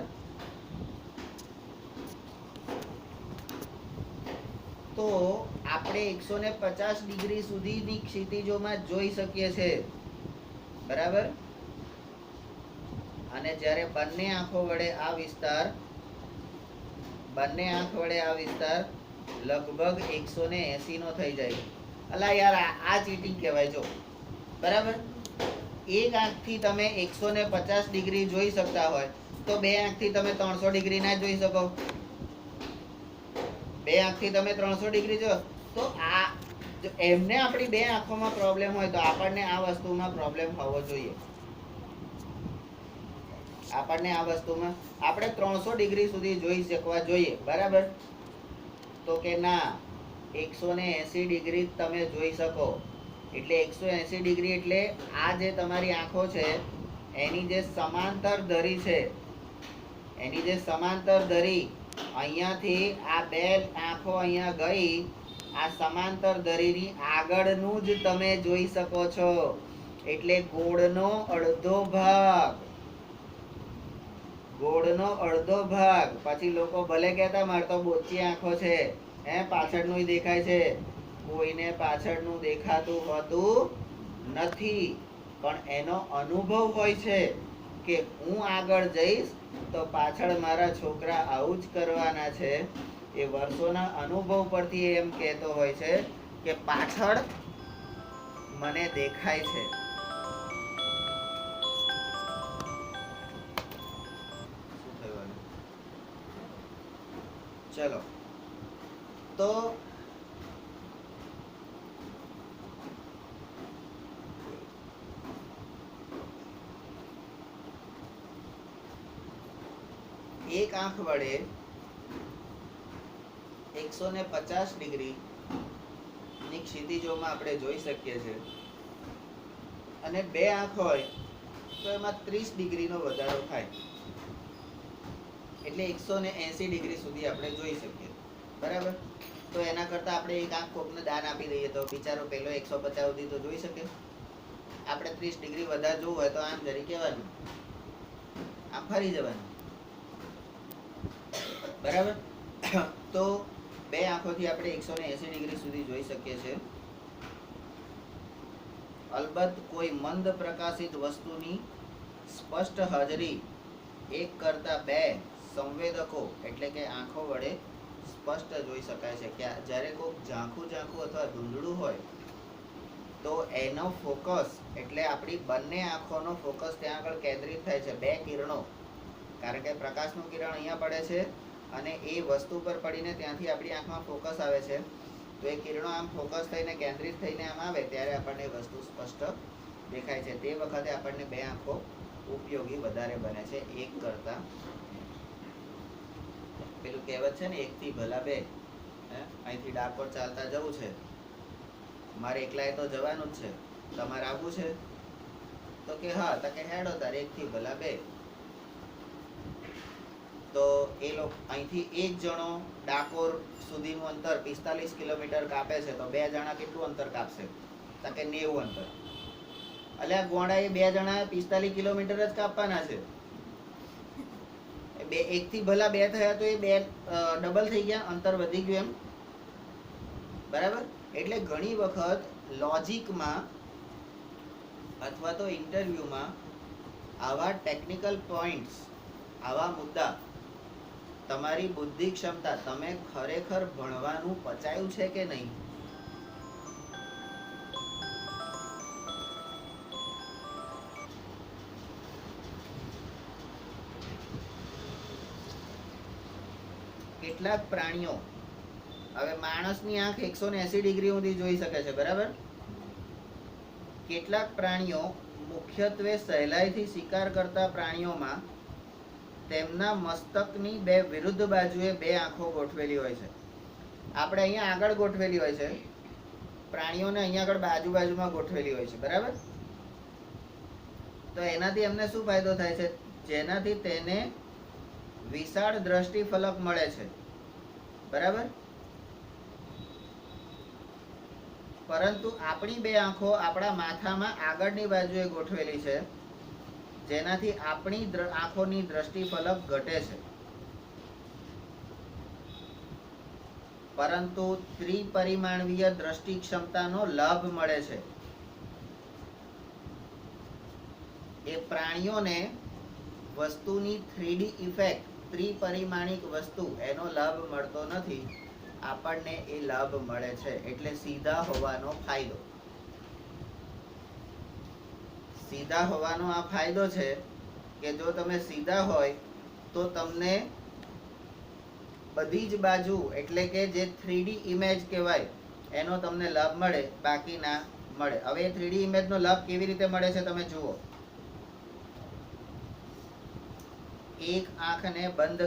Speaker 1: તો આપણે 150 ડિગ્રી સુધીની ક્ષિતિજોમાં જોઈ શકીએ છીએ, બરાબર. અને જ્યારે બંને આંખો વડે આ વિસ્તાર લગભગ 180 નો થઈ જાય. અલા યાર, આ ચીટિંગ કહેવાય. જો, બરાબર, એક આંખથી તમે 150 ડિગ્રી જોઈ શકતા હોય તો બે આંખથી તમે 300 ડિગ્રી ના જોઈ શકો? બે આંખથી તમે 300 ડિગ્રી જો તો આ એમને આપણી બે આંખોમાં પ્રોબ્લેમ હોય તો આપણને આ વસ્તુમાં પ્રોબ્લેમ હોવો જોઈએ. આપણને આ વસ્તુમાં આપણે 300 ડિગ્રી સુધી જોઈ શકવા જોઈએ, બરાબર. તો કે ના, 180 ડિગ્રી તમે જોઈ શકો. એટલે 180 ડિગ્રી એટલે આ જે તમારી આંખો છે એની જે સમાંતર ધરી છે, એની જે સમાંતર ધરી અહીંયાથી આ બે આંખો અહીંયા ગઈ, આ સમાંતર ધરીની આગળનું જ તમે જોઈ શકો છો. એટલે ગોળનો અડધો ભાગ, ગોળનો અડધો ભાગ. પછી લોકો ભલે કહેતા મારે તો બોચી આંખો છે, પાછળનું દેખાય છે. કોઈને પાછળનું દેખાતું હોતું નથી, પણ એનો અનુભવ હોય છે કે હું આગળ જઈશ તો પાછળ મારા છોકરા આવું જ કરવાના છે. એ વર્ષોના અનુભવ પરથી એમ કહેતો હોય છે કે પાછળ મને દેખાય છે. ચલો, તો એક આંખ વડે 150 ડિગ્રી ની ક્ષિતિજોમાં આપણે જોઈ શકીએ છીએ. અને બે આંખ હોય તો એમાં 30 ડિગ્રીનો વધારો થાય. એટલે 180 ડિગ્રી સુધી આપણે જોઈ શકીએ, બરાબર. તો એના કરતા આપણે એક આંખ કોકને દાન આપી દઈએ તો બિચારો પેલો 150 સુધી તો જોઈ શકે. આપણે 30 ડિગ્રી વધારે જોવું હોય તો આમ જરી કહેવાનું, આમ ફરી જવાનું, બરાબર. તો બે આંખોથી આપણે 180 ડિગ્રી સુધી જોઈ શકીએ છીએ. અલબત્ત કોઈ મંદ પ્રકાશિત વસ્તુની સ્પષ્ટ હાજરી એક કરતા બે સંવેદકો એટલે કે આંખો વડે સ્પષ્ટ જોઈ શકાય છે. કે જ્યારે કોઈ ઝાંખું ઝાંખું અથવા ધૂંધળું હોય તો એનો ફોકસ એટલે આપણી બંને આંખોનો ફોકસ ત્યાં આગળ કેન્દ્રિત થાય છે. બે કિરણો, કારણ કે પ્રકાશનું કિરણ અહીંયા પડે છે અને એ વસ્તુ પર પડીને ત્યાંથી આપણી આંખમાં ફોકસ આવે છે. તો એ કિરણો આમ ફોકસ થઈને કેન્દ્રિત થઈને આમ આવે ત્યારે આપણને વસ્તુ સ્પષ્ટ દેખાય છે. તે વખતે આપણને બે આંખો ઉપયોગી વધારે બને છે એક કરતા. પેલું કહેવત છે ને, એકથી ભલા બે. અહીંથી ડાકોર ચાલતા જવું છે, મારે એકલાએ તો જવાનું જ છે, તમારે આવવું છે? તો કે હા, તો કે હેડો તારે, એકથી ભલા બે. તો એ લોકો અહીંથી એક જણો ડાકોર સુધીનું અંતર 45 કિલોમીટર કાપે છે, તો બે જણા કેટલું અંતર કાપશે? તો કે 90 અંતર. અલ્યા ગોંડા, એ બે જણા 45 કિલોમીટર જ કાપવાના છે. બે એકથી ભલા બે થયા તો એ બે ડબલ થઈ ગયા, અંતર વધી ગયું એમ, બરાબર. એટલે ઘણી વખત લોજિકમાં અથવા તો ઇન્ટરવ્યુમાં આવા ટેકનિકલ પોઈન્ટ્સ, આવા મુદ્દા, તમારી બુદ્ધિ ક્ષમતા, તમે ખરેખર ભણવાનું પચાયું છે કે નહીં, કેટલાક પ્રાણીઓ, હવે માણસની આંખ 180 ડિગ્રી સુધી જોઈ શકે છે, બરાબર. કેટલાક પ્રાણીઓ, મુખ્યત્વે સહેલાઈથી શિકાર કરતા પ્રાણીઓમાં તેમના મસ્તકની બે વિરુદ્ધ બાજુએ બે આંખો ગોઠવેલી હોય છે. આપણે અહીંયા આગળ ગોઠવેલી હોય છે, પ્રાણીઓને અહીંયા આગળ બાજુ બાજુમાં ગોઠવેલી હોય છે, બરાબર. તો એનાથી એમને શું ફાયદો થાય છે? જેનાથી તેને વિશાળ દ્રષ્ટિ ફલક મળે છે, બરાબર. પરંતુ આપણી બે આંખો આપણા માથામાં આગળની બાજુએ ગોઠવેલી છે, જેનાથી આપણી આંખોની દ્રષ્ટિ ફલક ઘટે છે. પરંતુ ત્રિપરિમાણીય દ્રષ્ટિ ક્ષમતાનો લાભ મળે છે. એ પ્રાણીઓને વસ્તુની 3D ઇફેક્ટ, ત્રિપરિમાણિક વસ્તુ, એનો લાભ મળતો નથી, આપણને એ લાભ મળે છે. એટલે સીધા હોવાનો ફાયદો, સીધા હોવાનો આ ફાયદો છે કે જો તમે સીધા હોય તો તમને બધી જ બાજુ એટલે કે જે 3D ઇમેજ કહેવાય એનો તમને લાભ મળે, બાકી ના મળે. હવે 3D ઇમેજનો લાભ કેવી રીતે મળે છે તમે જુઓ. એક આંખને બંધ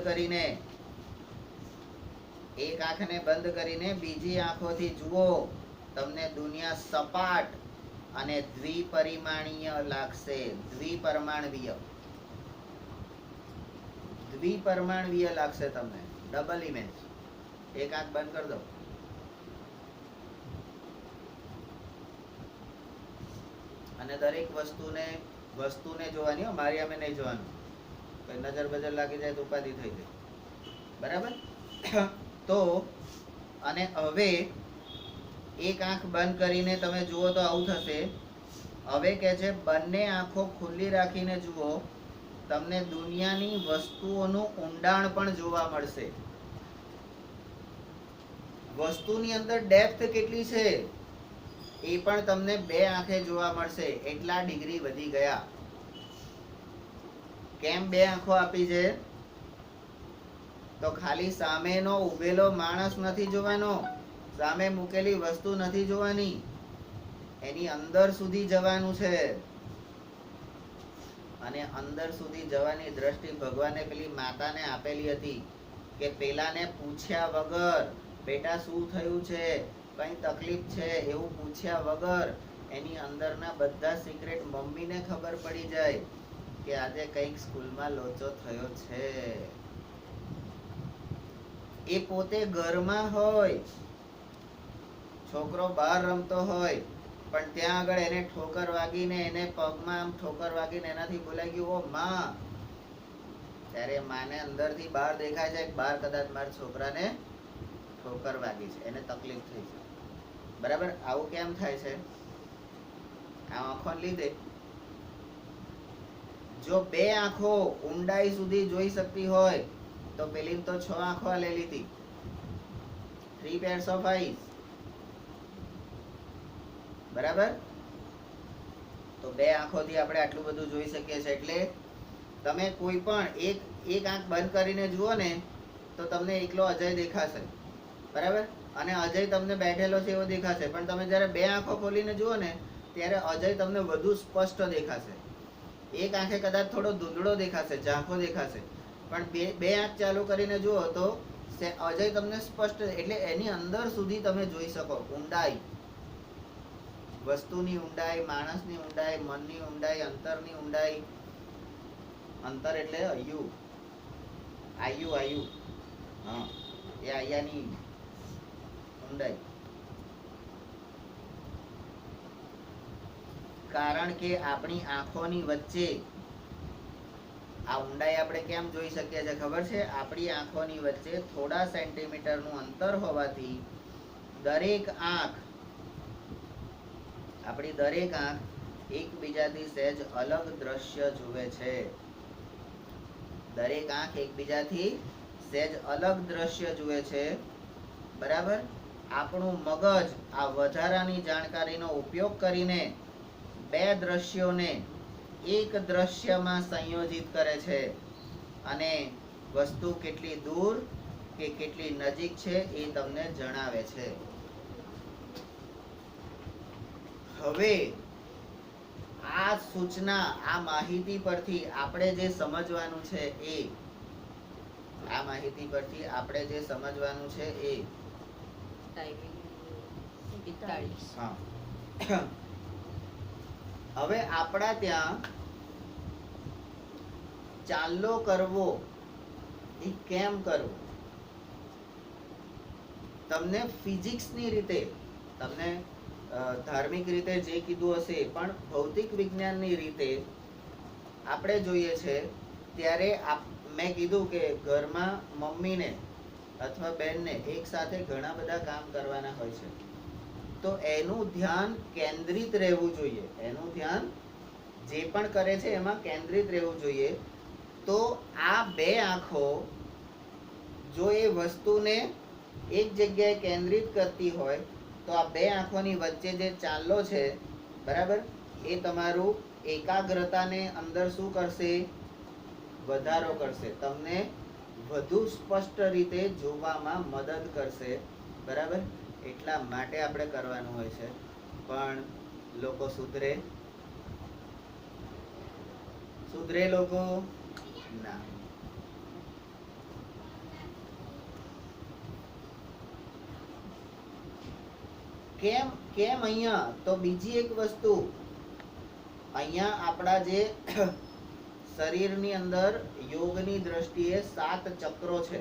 Speaker 1: કરીને બીજી આંખોથી જુઓ, તમને દુનિયા સપાટ અને દ્વિપરિમાણીય લાગશે. દ્વિપરિમાણીય લાગશે તમને, ડબલ ઇમેજ. એક આંખ બંધ કરી દો, અને દરેક વસ્તુને જોવાની, મારી અમે નહીં જોવાનું, નજર બજર લાગી જાય તો ઉપાધિ થઈ જાય, બરાબર. તો અને હવે એક આંખ બંધ કરીને તમે જુઓ તો આવું થશે. હવે કે છે બંને આંખો ખુલ્લી રાખીને જુઓ, તમને દુનિયાની વસ્તુઓનું ઊંડાણ પણ જોવા મળશે. વસ્તુની અંદર ડેપ્થ કેટલી છે એ પણ તમને બે આંખે જોવા મળશે. એટલા ડિગ્રી વધી ગયા. કેમ બે આંખો આપી છે? તો ખાલી સામેનો ઉભેલો માણસ નથી જોવાનો, સામે મૂકેલી વસ્તુ નથી જોવાની, એની અંદર સુધી જવાનું છે. અને અંદર સુધી જવાની દ્રષ્ટિ ભગવાને પેલી માતાને આપેલી હતી કે પેલાને પૂછ્યા વગર, બેટા શું થયું છે, કઈ તકલીફ છે, એવું પૂછ્યા વગર એની અંદરના બધા સિક્રેટ મમ્મીને ખબર પડી જાય કે આજે કઈક સ્કૂલમાં લોચો થયો છે. એ પોતે ઘરમાં હોય, છોકરો બહાર રમતો હોય, પણ ત્યાં આગળ એને ઠોકર વાગીને એને પગમાં આમ ઠોકર વાગીને એનાથી બોલાઈ ગયું ઓ માં, ત્યારે માને અંદરથી બહાર દેખાય છે કે બહાર કદાચ મારા છોકરાને ઠોકર વાગી છે, એને તકલીફ થઈ છે. બરાબર, આવું કેમ થાય છે? આ આંખોને લીધે. જો બે આંખો ઊંડાઈ સુધી જોઈ શકતી હોય તો પેલી તો 6 આંખો લઈ લીધી, 3 pairs of eyes. બરાબર, તો બે આંખોથી આપણે આટલું બધું જોઈ શકીએ છીએ. એટલે તમે કોઈ પણ એક આંખ બંધ કરીને જુઓ ને તો તમને એકલો અજય દેખાશે. બરાબર, અને અજય તમને બેઠેલો છે એવો દેખાશે. પણ તમે જ્યારે બે આંખો ખોલીને જુઓ ને ત્યારે અજય તમને વધુ સ્પષ્ટ દેખાશે. એક આંખે કદાચ થોડો ધૂંધળો દેખાશે, ઝાંખો દેખાશે, પણ બે આંખ ચાલુ કરીને જુઓ તો અજય તમને સ્પષ્ટ, એટલે એની અંદર સુધી તમે જોઈ શકો. ઊંડાઈ, વસ્તુની ઊંડાઈ, માણસની ઊંડાઈ, મનની ઊંડાઈ, અંતરની ઊંડાઈ. અંતર એટલે આયુ, હા, એ આયાની ઊંડાઈ. કારણ કે આપણી આંખોની વચ્ચે આ ઊંડાઈ આપણે કેમ જોઈ શકીએ છીએ ખબર છે? આપણી આંખોની વચ્ચે થોડા સેન્ટીમીટરનું અંતર હોવાથી આપણી દરેક આંખ એકબીજાથી સહેજ અલગ દ્રશ્ય જુએ છે. દરેક આંખ એકબીજાથી સહેજ અલગ દ્રશ્ય જુએ છે. બરાબર, આપણું મગજ આ વધારાની જાણકારીનો ઉપયોગ કરીને બે દ્રશ્યોને એક દ્રશ્યમાં સંયોજિત કરે છે અને વસ્તુ કેટલી દૂર કે કેટલી નજીક છે એ તમને જણાવે છે. હવે આ સૂચના, આ માહિતી પરથી આપણે જે સમજવાનું છે હવે આપણા ત્યાં ચાલો કરવો એ કેમ કરવો, તમને ફિઝિક્સની રીતે, તમને ધાર્મિક રીતે જે કીધું હશે, પણ ભૌતિક વિજ્ઞાનની રીતે આપણે જોઈએ છે ત્યારે મેં કીધું કે ઘરમાં મમ્મીને અથવા બહેનને એક સાથે ઘણા બધા કામ કરવાના હોય છે, તો એનું ધ્યાન કેન્દ્રિત રહેવું જોઈએ. એનું ધ્યાન જે પણ કરે છે એમાં કેન્દ્રિત રહેવું જોઈએ. તો આ બે આંખો જો એ વસ્તુને એક જગ્યાએ કેન્દ્રિત કરતી હોય તો આ બે આંખોની વચ્ચે જે ચાંદલો છે, બરાબર, એ તમારું એકાગ્રતાને અંદર શું કરશે? વધારો કરશે. તમને વધુ સ્પષ્ટ રીતે જોવામાં મદદ કરશે. બરાબર, એટલા માટે આપણે કરવાનું હોય છે. પણ લોકો સુધરે લોકો ના. કેમ અહીંયા? તો બીજી એક વસ્તુ, અહીંયા આપણા જે શરીરની અંદર યોગની દ્રષ્ટિએ 7 ચક્રો છે.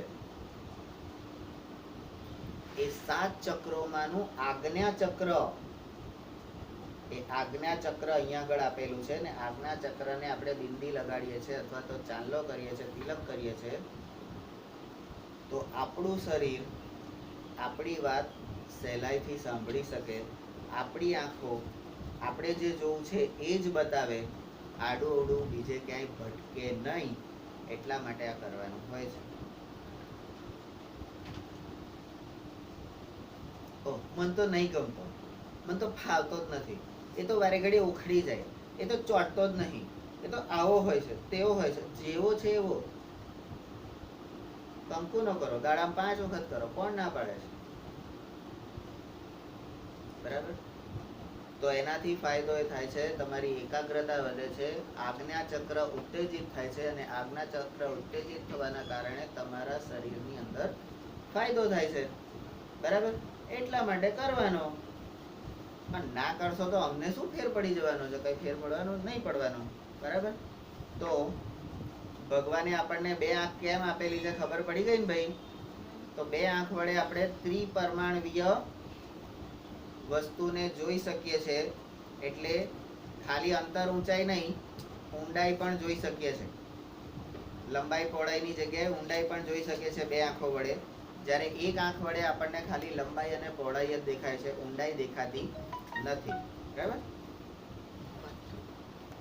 Speaker 1: એ 7 ચક્રોમાંનું આજ્ઞા ચક્ર, એ આજ્ઞા ચક્ર અહીંયા આગળ આપેલું છે ને. આજ્ઞા ચક્રને આપણે બિંદી લગાડીએ છીએ અથવા તો ચાંદલો કરીએ છીએ, તિલક કરીએ છીએ, તો આપણું શરીર આપણી વાત સહેલાઈથી સાંભળી શકે. આપણી આંખો આપણે જે જોવું છે એ જ બતાવે, આડું અવડું બીજે ક્યાંય ભટકે નહીં. એટલા માટે આ કરવાનું હોય છે. મન તો નહીં ગમતો, મન તો ફાવતો જ નથી, એ તો વારે ઘડી ઉખડી જાય, એ તો ચોટતો જ નહીં, એ તો આવો હોય છે, તેવો હોય છે, જેવો છે એવો. કંકુ ન કરો, દાડામાં 5 વખત કરો, કોણ ના પાડે છે? બરાબર, તો એનાથી ફાયદો એ થાય છે, તમારી એકાગ્રતા વધે છે, આજ્ઞા ચક્ર ઉત્તેજિત થાય છે, અને આજ્ઞા ચક્ર ઉત્તેજિત થવાના કારણે તમારા શરીરની અંદર ફાયદો થાય છે. બરાબર, એટલા માટે કરવાનો. પણ ના કરશો તો અમને શું ફેર પડી જવાનો છે? કઈ ફેર પડવાનો નહીં પડવાનો. બરાબર, તો ભગવાને આપણને 2 આંખ કેમ આપેલી છે ખબર પડી ગઈ ને ભાઈ? તો 2 આંખ વડે આપણે ત્રિપરમાણવીય વસ્તુને જોઈ શકીએ છીએ. એટલે ખાલી અંતર ઊંચાઈ નહીં, ઊંડાઈ પણ જોઈ શકીએ છે. લંબાઈ પહોળાઈની જગ્યાએ ઊંડાઈ પણ જોઈ શકીએ છે બે આંખો વડે. જ્યારે એક આંખ વડે આપણને ખાલી લંબાઈ અને પહોળાઈ જ દેખાય છે, ઊંડાઈ દેખાતી નથી. બરાબર?